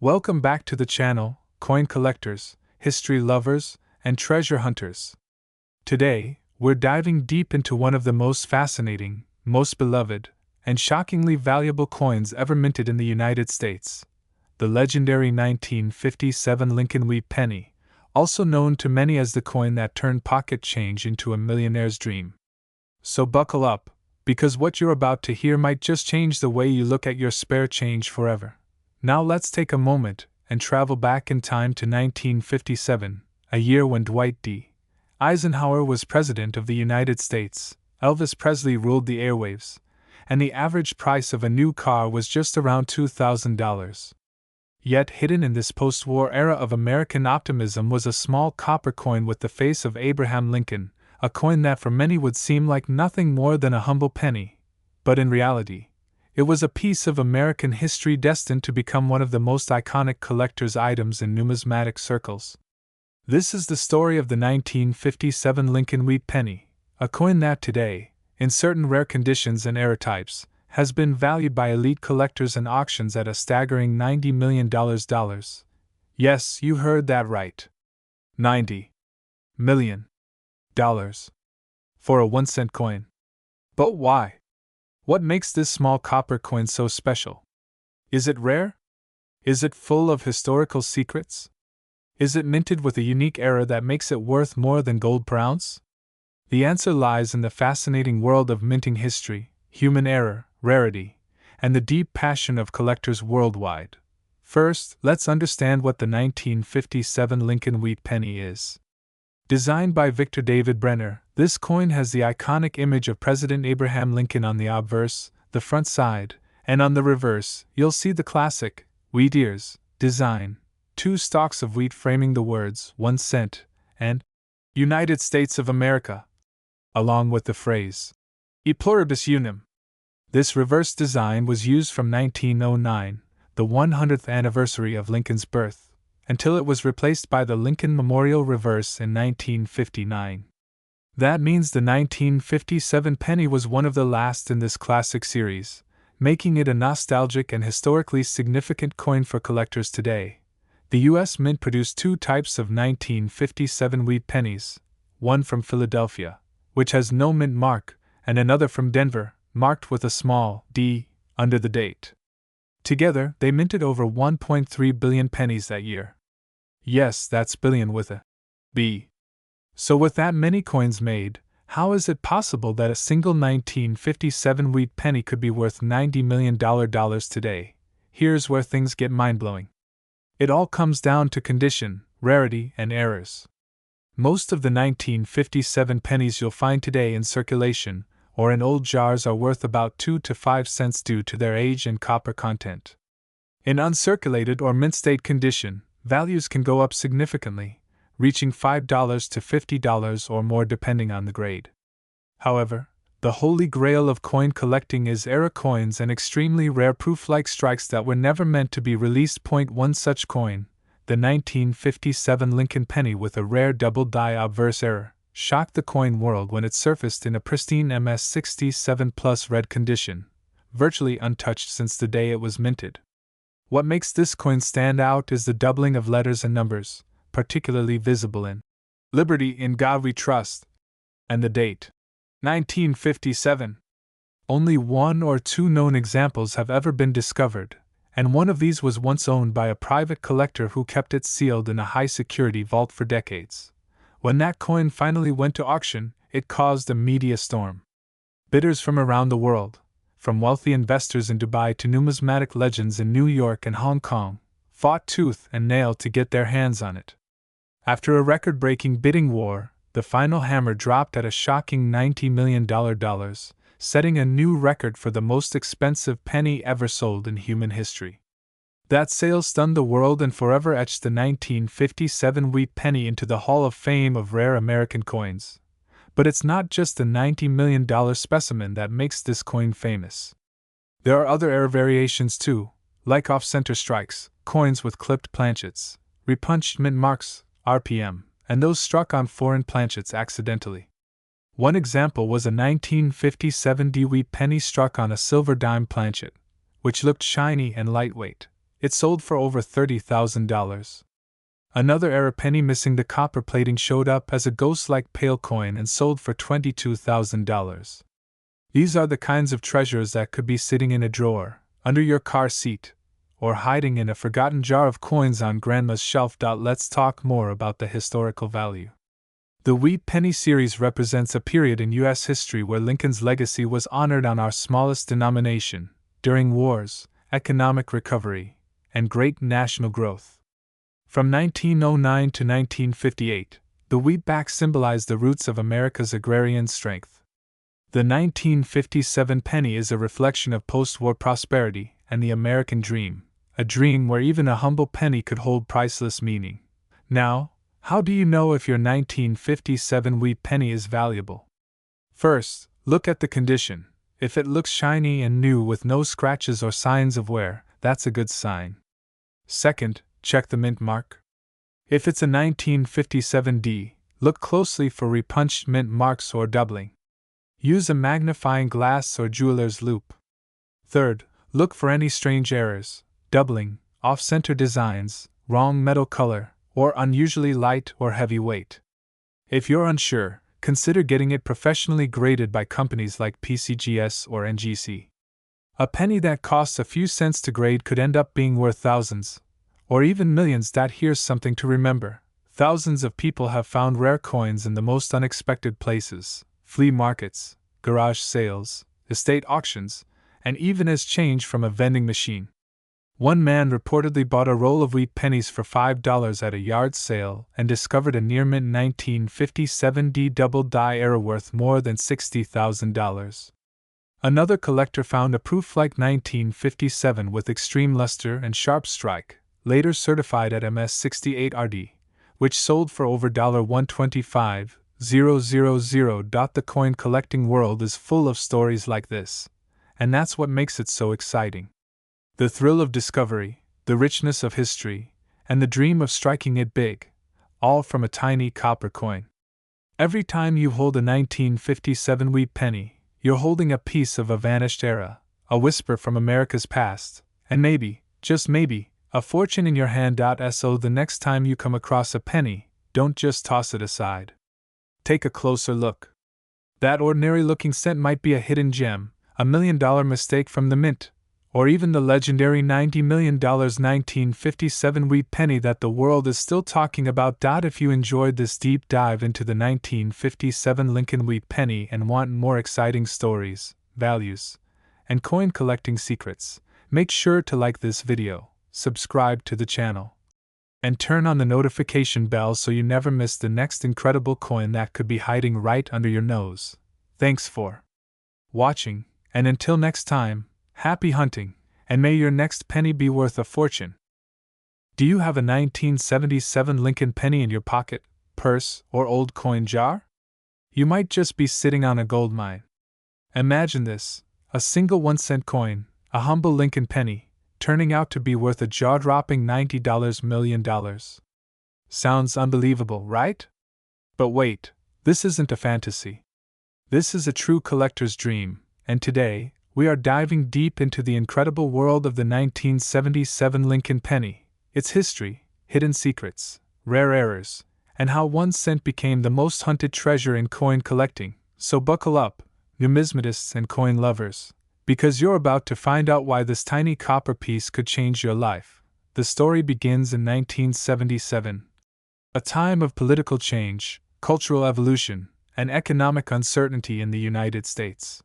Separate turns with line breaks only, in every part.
Welcome back to the channel, coin collectors, history lovers, and treasure hunters. Today, we're diving deep into one of the most fascinating, most beloved, and shockingly valuable coins ever minted in the United States. The legendary 1957 Lincoln wheat penny, also known to many as the coin that turned pocket change into a millionaire's dream. So buckle up, because what you're about to hear might just change the way you look at your spare change forever. Now let's take a moment and travel back in time to 1957, a year when Dwight D. Eisenhower was President of the United States, Elvis Presley ruled the airwaves, and the average price of a new car was just around $2,000. Yet hidden in this post-war era of American optimism was a small copper coin with the face of Abraham Lincoln, a coin that for many would seem like nothing more than a humble penny. But in reality, it was a piece of American history destined to become one of the most iconic collector's items in numismatic circles. This is the story of the 1957 Lincoln wheat penny, a coin that today, in certain rare conditions and era types, has been valued by elite collectors and auctions at a staggering $90 million. Yes, you heard that right. $90 million. For a 1-cent coin. But why? What makes this small copper coin so special? Is it rare? Is it full of historical secrets? Is it minted with a unique era that makes it worth more than gold per ounce? The answer lies in the fascinating world of minting history, human error, rarity, and the deep passion of collectors worldwide. First, let's understand what the 1957 Lincoln wheat penny is. Designed by Victor David Brenner, this coin has the iconic image of President Abraham Lincoln on the obverse, the front side, and on the reverse, you'll see the classic, wheat ears, design, 2 stalks of wheat framing the words, 1 cent, and United States of America, along with the phrase, E pluribus unum. This reverse design was used from 1909, the 100th anniversary of Lincoln's birth, until it was replaced by the Lincoln Memorial Reverse in 1959. That means the 1957 penny was one of the last in this classic series, making it a nostalgic and historically significant coin for collectors today. The U.S. Mint produced 2 types of 1957 wheat pennies, one from Philadelphia, which has no mint mark, and another from Denver, marked with a small d under the date. Together, they minted over 1.3 billion pennies that year. Yes, that's billion with a B. So with that many coins made, how is it possible that a single 1957 wheat penny could be worth $90 million today? Here's where things get mind-blowing. It all comes down to condition, rarity, and errors. Most of the 1957 pennies you'll find today in circulation, or in old jars, are worth about 2 to 5 cents due to their age and copper content. In uncirculated or mint-state condition, values can go up significantly, reaching $5 to $50 or more depending on the grade. However, the holy grail of coin collecting is era coins and extremely rare proof-like strikes that were never meant to be released. One such coin, the 1957 Lincoln penny with a rare double-die obverse error, shocked the coin world when it surfaced in a pristine MS-67 Plus red condition, virtually untouched since the day it was minted. What makes this coin stand out is the doubling of letters and numbers, particularly visible in Liberty in God We Trust, and the date, 1957. Only 1 or 2 known examples have ever been discovered, and one of these was once owned by a private collector who kept it sealed in a high-security vault for decades. When that coin finally went to auction, it caused a media storm. Bidders from around the world, from wealthy investors in Dubai to numismatic legends in New York and Hong Kong, fought tooth and nail to get their hands on it. After a record-breaking bidding war, the final hammer dropped at a shocking $90 million, setting a new record for the most expensive penny ever sold in human history. That sale stunned the world and forever etched the 1957 wheat penny into the Hall of Fame of rare American coins. But it's not just the $90 million specimen that makes this coin famous. There are other error variations too, like off-center strikes, coins with clipped planchets, repunched mint marks, RPM, and those struck on foreign planchets accidentally. One example was a 1957 D wheat penny struck on a silver dime planchet, which looked shiny and lightweight. It sold for over $30,000. Another era penny missing the copper plating showed up as a ghost-like pale coin and sold for $22,000. These are the kinds of treasures that could be sitting in a drawer, under your car seat, or hiding in a forgotten jar of coins on Grandma's shelf. Let's talk more about the historical value. The Wheat Penny series represents a period in U.S. history where Lincoln's legacy was honored on our smallest denomination, during wars, economic recovery, and great national growth. From 1909 to 1958, the wheatback symbolized the roots of America's agrarian strength. The 1957 penny is a reflection of post-war prosperity and the American dream, a dream where even a humble penny could hold priceless meaning. Now, how do you know if your 1957 wheat penny is valuable? First, look at the condition. If it looks shiny and new with no scratches or signs of wear, that's a good sign. Second, check the mint mark. If it's a 1957D, look closely for repunched mint marks or doubling. Use a magnifying glass or jeweler's loupe. Third, look for any strange errors, doubling, off-center designs, wrong metal color, or unusually light or heavy weight. If you're unsure, consider getting it professionally graded by companies like PCGS or NGC. A penny that costs a few cents to grade could end up being worth thousands, or even millions. Here's something to remember. Thousands of people have found rare coins in the most unexpected places: flea markets, garage sales, estate auctions, and even as change from a vending machine. One man reportedly bought a roll of wheat pennies for $5 at a yard sale and discovered a near-mint 1957D double die era worth more than $60,000. Another collector found a proof-like 1957 with extreme luster and sharp strike, later certified at MS68RD, which sold for over $125,000. The coin collecting world is full of stories like this, and that's what makes it so exciting. The thrill of discovery, the richness of history, and the dream of striking it big, all from a tiny copper coin. Every time you hold a 1957 wheat penny, you're holding a piece of a vanished era, a whisper from America's past, and maybe, just maybe, a fortune in your hand. So the next time you come across a penny, don't just toss it aside. Take a closer look. That ordinary-looking cent might be a hidden gem, a $1 million mistake from the mint, or even the legendary $90 million 1957 wheat penny that the world is still talking about. If you enjoyed this deep dive into the 1957 Lincoln wheat penny and want more exciting stories, values, and coin collecting secrets, make sure to like this video, subscribe to the channel, and turn on the notification bell so you never miss the next incredible coin that could be hiding right under your nose. Thanks for watching, and until next time, happy hunting, and may your next penny be worth a fortune. Do you have a 1977 Lincoln penny in your pocket, purse, or old coin jar? You might just be sitting on a gold mine. Imagine this: a single 1-cent coin, a humble Lincoln penny, turning out to be worth a jaw-dropping $90 million. Sounds unbelievable, right? But wait, this isn't a fantasy. This is a true collector's dream, and today, we are diving deep into the incredible world of the 1977 Lincoln penny, its history, hidden secrets, rare errors, and how 1 cent became the most hunted treasure in coin collecting. So buckle up, numismatists and coin lovers, because you're about to find out why this tiny copper piece could change your life. The story begins in 1977, a time of political change, cultural evolution, and economic uncertainty in the United States.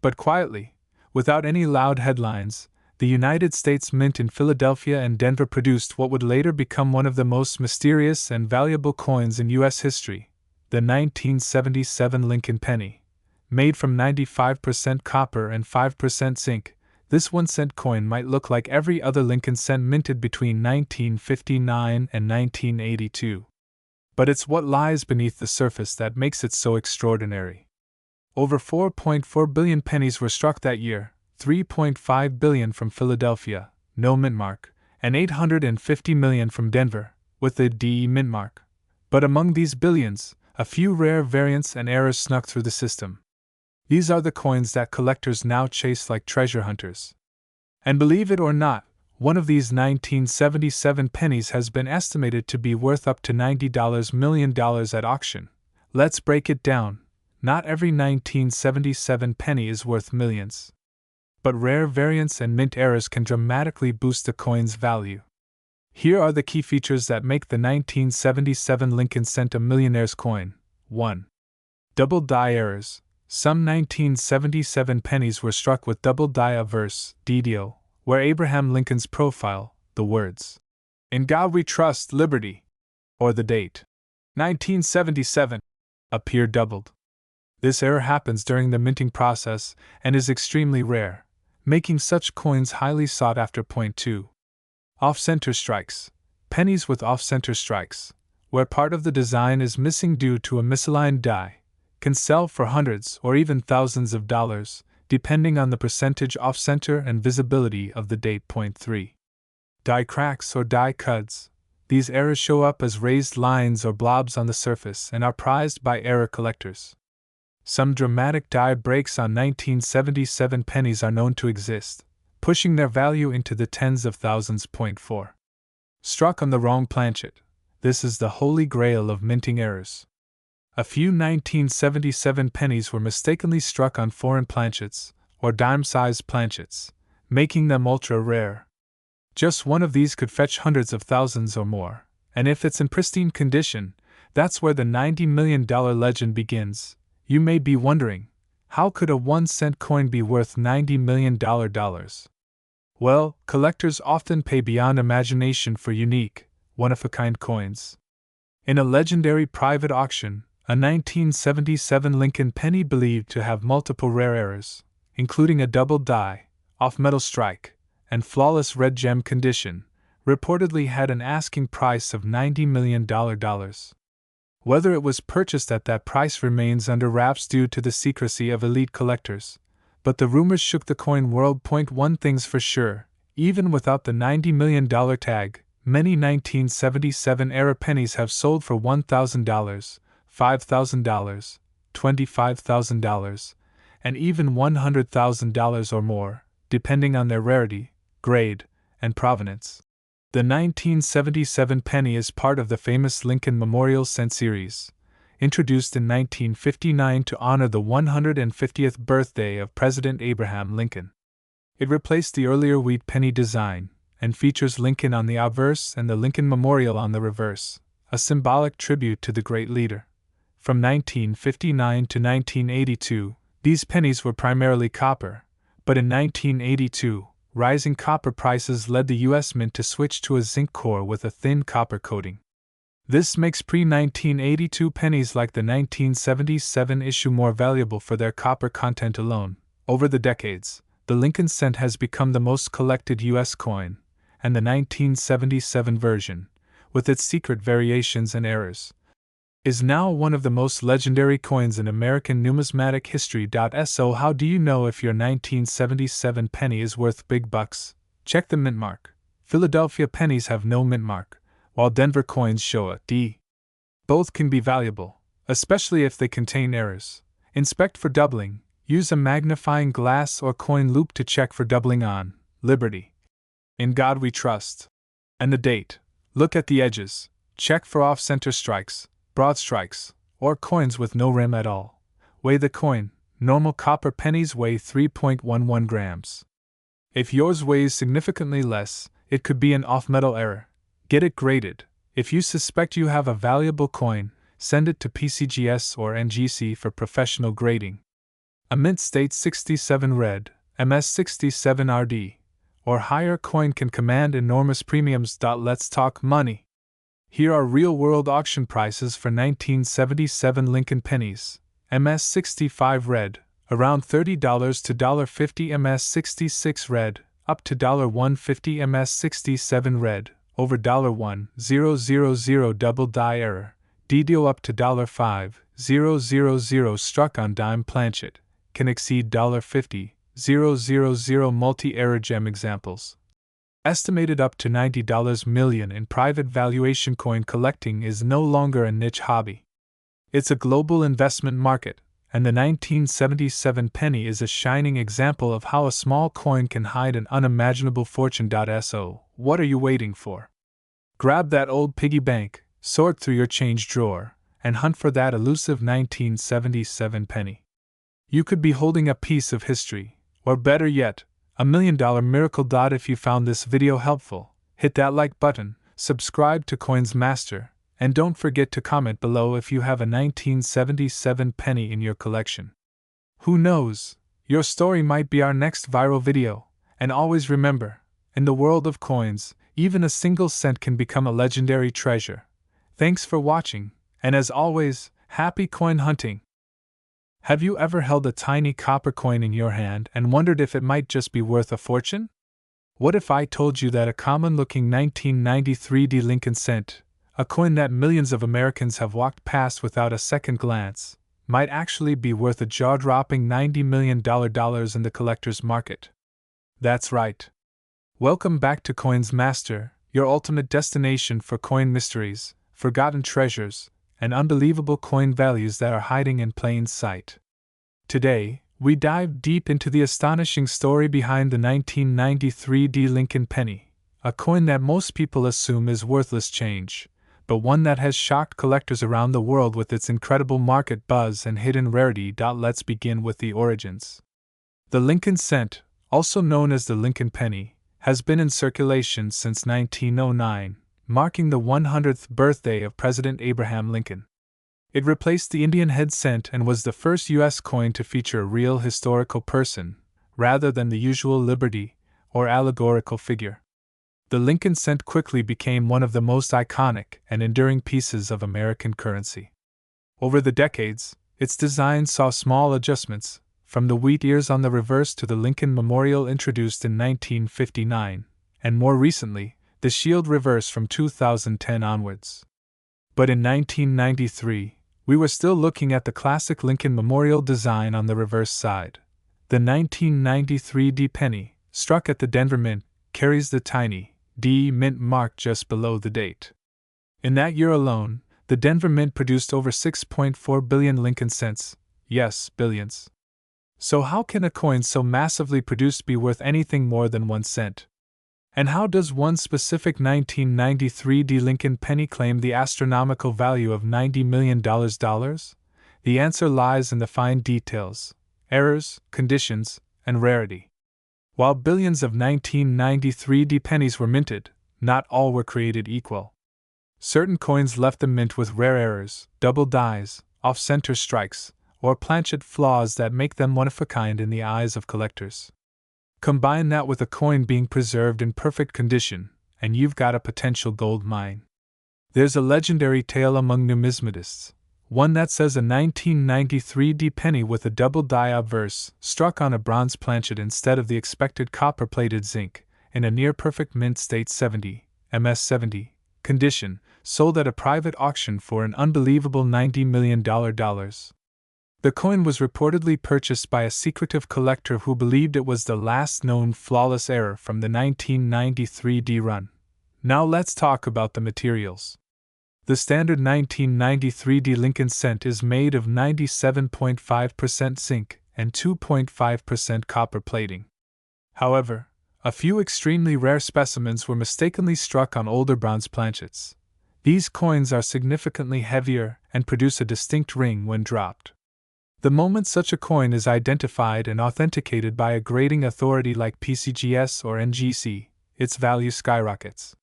But quietly, without any loud headlines, the United States Mint in Philadelphia and Denver produced what would later become one of the most mysterious and valuable coins in U.S. history, the 1977 Lincoln penny. Made from 95% copper and 5% zinc, this 1-cent coin might look like every other Lincoln cent minted between 1959 and 1982. But it's what lies beneath the surface that makes it so extraordinary. Over 4.4 billion pennies were struck that year, 3.5 billion from Philadelphia, no mint mark, and 850 million from Denver, with the DE mint mark. But among these billions, a few rare variants and errors snuck through the system. These are the coins that collectors now chase like treasure hunters. And believe it or not, One of these 1977 pennies has been estimated to be worth up to $90 million at auction. Let's break it down. Not every 1977 penny is worth millions. But rare variants and mint errors can dramatically boost a coin's value. Here are the key features that make the 1977 Lincoln Cent a millionaire's coin. 1. Double die errors. Some 1977 pennies were struck with double die averse (DDO), where Abraham Lincoln's profile, the words, "In God We Trust, Liberty," or the date, 1977, appear doubled. This error happens during the minting process and is extremely rare, making such coins highly sought after. 2. Off-center strikes. Pennies with off-center strikes, where part of the design is missing due to a misaligned die, can sell for hundreds or even thousands of dollars, depending on the percentage off-center and visibility of the date. 3. Die cracks or die cuts. These errors show up as raised lines or blobs on the surface and are prized by error collectors. Some dramatic die breaks on 1977 pennies are known to exist, pushing their value into the tens of thousands. 4. Struck on the wrong planchet. This is the holy grail of minting errors. A few 1977 pennies were mistakenly struck on foreign planchets, or dime-sized planchets, making them ultra-rare. Just one of these could fetch hundreds of thousands or more, and if it's in pristine condition, that's where the $90 million legend begins. You may be wondering, how could a 1-cent coin be worth $90 million? Well, collectors often pay beyond imagination for unique, one-of-a-kind coins. In a legendary private auction, a 1977 Lincoln penny believed to have multiple rare errors, including a double die, off-metal strike, and flawless red gem condition, reportedly had an asking price of $90 million. Whether it was purchased at that price remains under wraps due to the secrecy of elite collectors, but the rumors shook the coin world. 1 thing's for sure, even without the $90 million tag, many 1977 era pennies have sold for $1,000, $5,000, $25,000, and even $100,000 or more, depending on their rarity, grade, and provenance. The 1977 penny is part of the famous Lincoln Memorial Cent series, introduced in 1959 to honor the 150th birthday of President Abraham Lincoln. It replaced the earlier wheat penny design, and features Lincoln on the obverse and the Lincoln Memorial on the reverse, a symbolic tribute to the great leader. From 1959 to 1982, these pennies were primarily copper, but in 1982, rising copper prices led the U.S. Mint to switch to a zinc core with a thin copper coating. This makes pre-1982 pennies like the 1977 issue more valuable for their copper content alone. Over the decades, the Lincoln Cent has become the most collected U.S. coin, and the 1977 version, with its secret variations and errors, is now one of the most legendary coins in American numismatic history. So how do you know if your 1977 penny is worth big bucks? Check the mint mark. Philadelphia pennies have no mint mark, while Denver coins show a D. Both can be valuable, especially if they contain errors. Inspect for doubling. Use a magnifying glass or coin loop to check for doubling on Liberty, In God We Trust, and the date. Look at the edges. Check for off-center strikes, broad strikes, or coins with no rim at all. Weigh the coin. Normal copper pennies weigh 3.11 grams. If yours weighs significantly less, it could be an off-metal error. Get it graded. If you suspect you have a valuable coin, send it to PCGS or NGC for professional grading. A mint state 67 red, MS67 RD, or higher coin can command enormous premiums. Let's talk money. Here are real-world auction prices for 1977 Lincoln pennies. MS65 red, around $30 to $50. MS66 red, up to $150. MS67 red, over $1,000. Double die error, DDO up to $5,000. Struck on dime planchet, can exceed $50,000. Multi-error gem examples. Estimated up to $90 million in private valuation. Coin collecting is no longer a niche hobby. It's a global investment market, and the 1977 penny is a shining example of how a small coin can hide an unimaginable fortune. So, what are you waiting for? Grab that old piggy bank, sort through your change drawer, and hunt for that elusive 1977 penny. You could be holding a piece of history, or better yet, $1 million miracle. If you found this video helpful, hit that like button, subscribe to Coins Master, and don't forget to comment below if you have a 1977 penny in your collection. Who knows, your story might be our next viral video, and always remember, in the world of coins, even a single cent can become a legendary treasure. Thanks for watching, and as always, happy coin hunting! Have you ever held a tiny copper coin in your hand and wondered if it might just be worth a fortune? What if I told you that a common-looking 1993 Lincoln cent, a coin that millions of Americans have walked past without a second glance, might actually be worth a jaw-dropping $90 million in the collector's market? That's right. Welcome back to Coins Master, your ultimate destination for coin mysteries, forgotten treasures, and unbelievable coin values that are hiding in plain sight. Today, we dive deep into the astonishing story behind the 1993 Lincoln penny, a coin that most people assume is worthless change, but one that has shocked collectors around the world with its incredible market buzz and hidden rarity. Let's begin with the origins. The Lincoln cent, also known as the Lincoln penny, has been in circulation since 1909, marking the 100th birthday of President Abraham Lincoln. It replaced the Indian head cent and was the first U.S. coin to feature a real historical person, rather than the usual liberty or allegorical figure. The Lincoln cent quickly became one of the most iconic and enduring pieces of American currency. Over the decades, its design saw small adjustments, from the wheat ears on the reverse to the Lincoln Memorial introduced in 1959, and more recently, the shield reverse from 2010 onwards. But in 1993, we were still looking at the classic Lincoln Memorial design on the reverse side. The 1993 D penny, struck at the Denver Mint, carries the tiny D Mint mark just below the date. In that year alone, the Denver Mint produced over 6.4 billion Lincoln cents. Yes, billions. So how can a coin so massively produced be worth anything more than 1 cent? And how does one specific 1993 Lincoln penny claim the astronomical value of $90 million? The answer lies in the fine details, errors, conditions, and rarity. While billions of 1993 pennies were minted, not all were created equal. Certain coins left the mint with rare errors, double dies, off-center strikes, or planchet flaws that make them one of a kind in the eyes of collectors. Combine that with a coin being preserved in perfect condition, and you've got a potential gold mine. There's a legendary tale among numismatists, one that says a 1993 penny with a double die obverse, struck on a bronze planchet instead of the expected copper-plated zinc, in a near-perfect mint state 70, MS70, condition, sold at a private auction for an unbelievable $90 million. The coin was reportedly purchased by a secretive collector who believed it was the last known flawless error from the 1993 run. Now let's talk about the materials. The standard 1993 Lincoln cent is made of 97.5% zinc and 2.5% copper plating. However, a few extremely rare specimens were mistakenly struck on older bronze planchets. These coins are significantly heavier and produce a distinct ring when dropped. The moment such a coin is identified and authenticated by a grading authority like PCGS or NGC, its value skyrockets.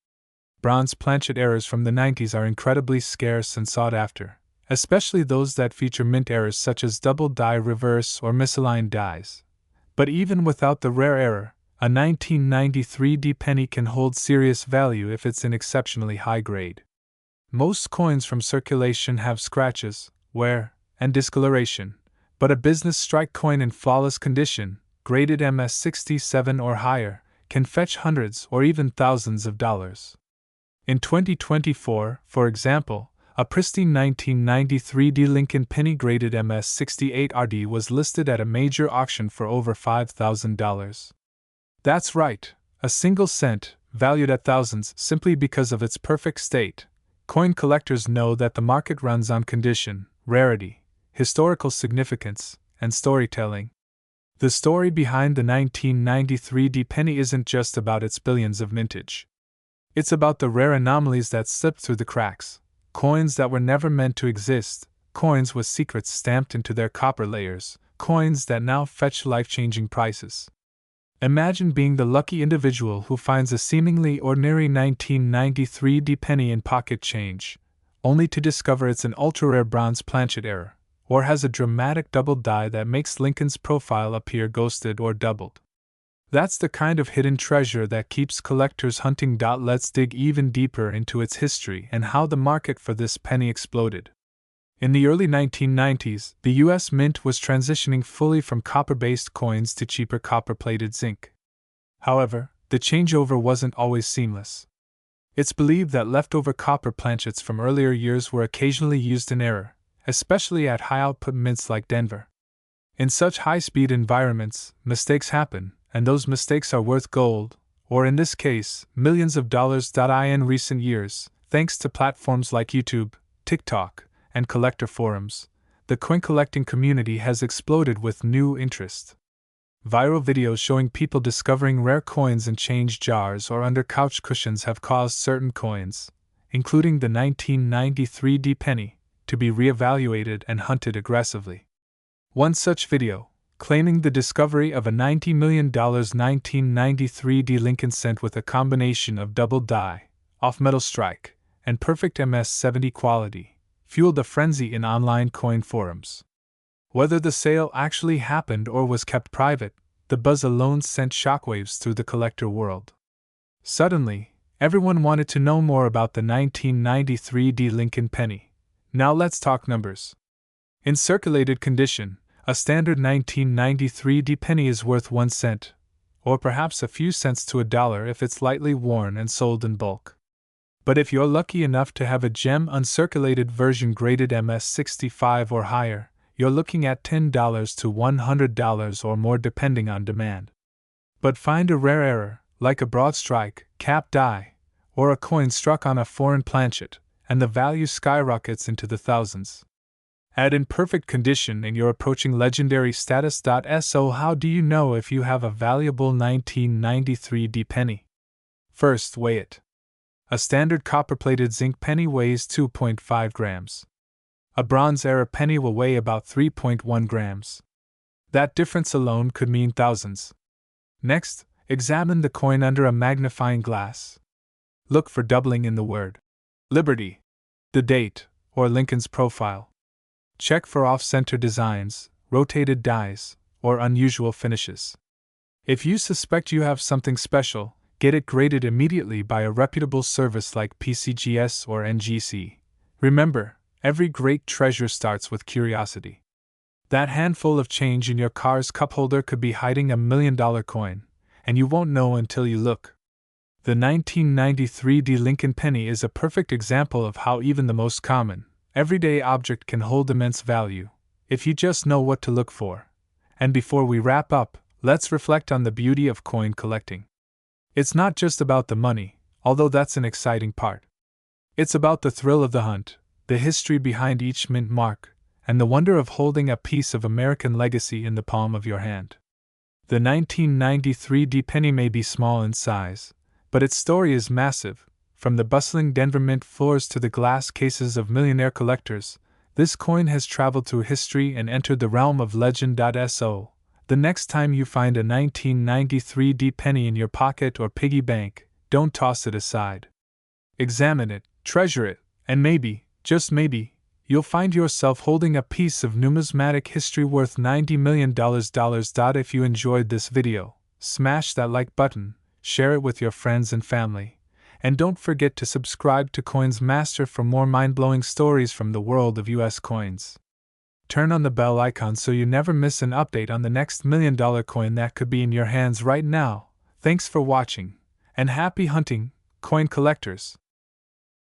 Bronze planchet errors from the 90s are incredibly scarce and sought after, especially those that feature mint errors such as double die reverse or misaligned dies. But even without the rare error, a 1993 penny can hold serious value if it's in exceptionally high grade. Most coins from circulation have scratches, wear, and discoloration, but a business strike coin in flawless condition, graded MS67 or higher, can fetch hundreds or even thousands of dollars. In 2024, for example, a pristine 1993 Lincoln penny graded MS68RD was listed at a major auction for over $5,000. That's right, a single cent, valued at thousands simply because of its perfect state. Coin collectors know that the market runs on condition, rarity, historical significance, and storytelling. The story behind the 1993 D-penny isn't just about its billions of mintage. It's about the rare anomalies that slipped through the cracks, coins that were never meant to exist, coins with secrets stamped into their copper layers, coins that now fetch life-changing prices. Imagine being the lucky individual who finds a seemingly ordinary 1993 D-penny in pocket change, only to discover it's an ultra-rare bronze planchet error, or has a dramatic doubled die that makes Lincoln's profile appear ghosted or doubled. That's the kind of hidden treasure that keeps collectors hunting. Let's dig even deeper into its history and how the market for this penny exploded. In the early 1990s, the U.S. Mint was transitioning fully from copper-based coins to cheaper copper-plated zinc. However, the changeover wasn't always seamless. It's believed that leftover copper planchets from earlier years were occasionally used in error, especially at high-output mints like Denver. In such high-speed environments, mistakes happen, and those mistakes are worth gold, or in this case, millions of dollars. In recent years, thanks to platforms like YouTube, TikTok, and collector forums, the coin collecting community has exploded with new interest. Viral videos showing people discovering rare coins in change jars or under couch cushions have caused certain coins, including the 1993 D-penny, to be reevaluated and hunted aggressively. One such video, claiming the discovery of a $90 million 1993 D Lincoln cent with a combination of double die, off-metal strike, and perfect MS-70 quality, fueled a frenzy in online coin forums. Whether the sale actually happened or was kept private, the buzz alone sent shockwaves through the collector world. Suddenly, everyone wanted to know more about the 1993 D Lincoln penny. Now let's talk numbers. In circulated condition, a standard 1993 D penny is worth 1 cent, or perhaps a few cents to $1 if it's lightly worn and sold in bulk. But if you're lucky enough to have a gem uncirculated version graded MS-65 or higher, you're looking at $10 to $100 or more depending on demand. But find a rare error, like a broad strike, cap die, or a coin struck on a foreign planchet, and the value skyrockets into the thousands. Add in perfect condition and you're approaching legendary status. So how do you know if you have a valuable 1993 D penny? First, weigh it. A standard copper-plated zinc penny weighs 2.5 grams. A bronze-era penny will weigh about 3.1 grams. That difference alone could mean thousands. Next, examine the coin under a magnifying glass. Look for doubling in the word Liberty, the date, or Lincoln's profile. Check for off-center designs, rotated dies, or unusual finishes. If you suspect you have something special, get it graded immediately by a reputable service like PCGS or NGC. Remember, every great treasure starts with curiosity. That handful of change in your car's cup holder could be hiding $1 million coin, and you won't know until you look. The 1993 D Lincoln penny is a perfect example of how even the most common, everyday object can hold immense value, if you just know what to look for. And before we wrap up, let's reflect on the beauty of coin collecting. It's not just about the money, although that's an exciting part. It's about the thrill of the hunt, the history behind each mint mark, and the wonder of holding a piece of American legacy in the palm of your hand. The 1993 D penny may be small in size, but its story is massive. From the bustling Denver mint floors to the glass cases of millionaire collectors, this coin has traveled through history and entered the realm of legend. So, the next time you find a 1993 D penny in your pocket or piggy bank, don't toss it aside. Examine it, treasure it, and maybe, just maybe, you'll find yourself holding a piece of numismatic history worth $90 million. If you enjoyed this video, smash that like button, share it with your friends and family, and don't forget to subscribe to Coins Master for more mind-blowing stories from the world of US coins. Turn on the bell icon so you never miss an update on the next $1 million coin that could be in your hands right now. Thanks for watching, and happy hunting, coin collectors!